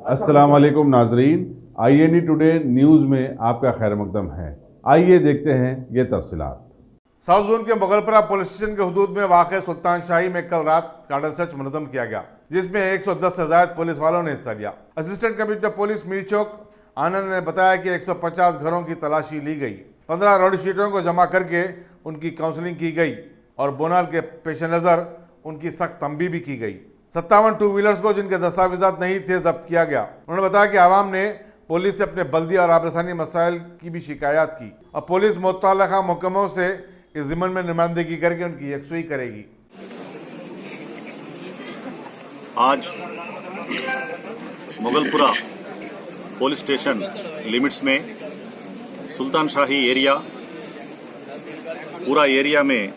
अस्सलाम वालेकुम नाजरीन, INE टुडे न्यूज़ में आपका खैर मकदम है। आइए देखते हैं ये तफसीलात। साउथ जोन के मुगलपुरा पुलिस स्टेशन के हदूद में वाक़ सुल्तान शाही में कल रात कार्डन सर्च मुनज़्ज़म किया गया, जिसमें 110 से ज़ायद पुलिस वालों ने हिस्सा लिया। असिस्टेंट कमिश्नर पुलिस मीर चौक आनंद ने बताया कि 150 घरों की तलाशी ली गई, 15 रोड शीटों को जमा करके उनकी काउंसलिंग की गई और बोनाल के पेश नज़र उनकी सख्त तंबीह भी की गई। 57 टू व्हीलर्स को जिनके दस्तावेजात नहीं थे जब्त किया गया। उन्होंने बताया कि आवाम ने पुलिस से अपने बल्दी और आबरसानी मसाइल की भी शिकायत की और पुलिस मुतल्लिक़ा महकमों से इस ज़िम्मन में नुमाइंदगी करके उनकी यकसुई करेगी। आज मुगलपुरा पुलिस स्टेशन लिमिट्स में सुल्तान शाही एरिया, पूरा एरिया में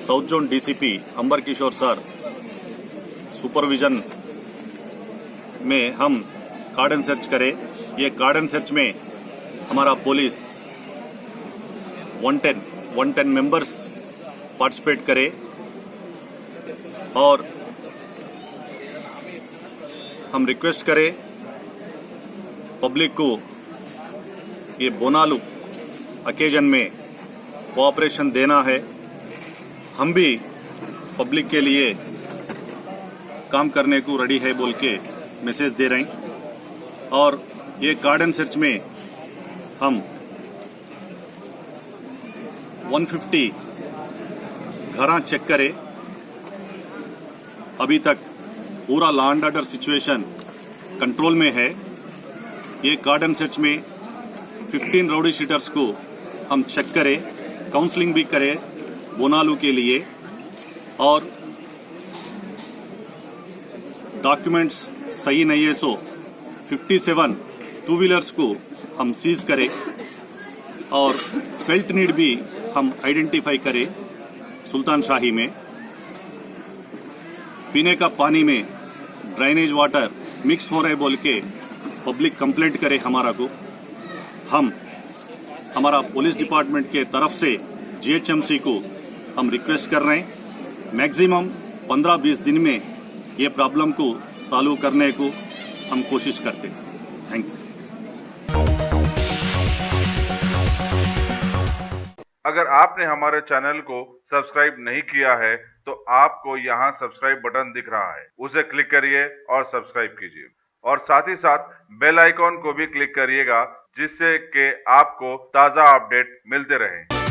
साउथ जोन DCP अंबर किशोर सर सुपरविजन में हम कार्डन सर्च करें। ये कार्डन सर्च में हमारा पुलिस 110 मेंबर्स पार्टिसिपेट करे और हम रिक्वेस्ट करें पब्लिक को ये बोनालू ओकेजन में कोऑपरेशन देना है। हम भी पब्लिक के लिए काम करने को रेडी है बोल के मैसेज दे रहे हैं। और ये कार्डन सर्च में हम 150 घर चेक करे। अभी तक पूरा law and order situation control में है। ये कार्डन सर्च में 15 राउडी शीटर्स को हम चेक करें, काउंसलिंग भी करें बोनालू के लिए और डॉक्यूमेंट्स सही नहीं है सो 57 टू व्हीलर्स को हम सीज करें और फेल्ट नीड भी हम आइडेंटिफाई करें। सुल्तान शाही में पीने का पानी में ड्रेनेज वाटर मिक्स हो रहे बोल के पब्लिक कंप्लेंट करे हमारा को। हम हमारा पुलिस डिपार्टमेंट के तरफ से GHMC को हम रिक्वेस्ट कर रहे हैं मैक्सिमम 15-20 दिन में ये प्रॉब्लम को सॉल्व करने को हम कोशिश करते हैं। Thank you. अगर आपने हमारे चैनल को सब्सक्राइब नहीं किया है तो आपको यहाँ सब्सक्राइब बटन दिख रहा है, उसे क्लिक करिए और सब्सक्राइब कीजिए और साथ ही साथ बेल आइकॉन को भी क्लिक करिएगा, जिससे कि आपको ताज़ा अपडेट मिलते रहें।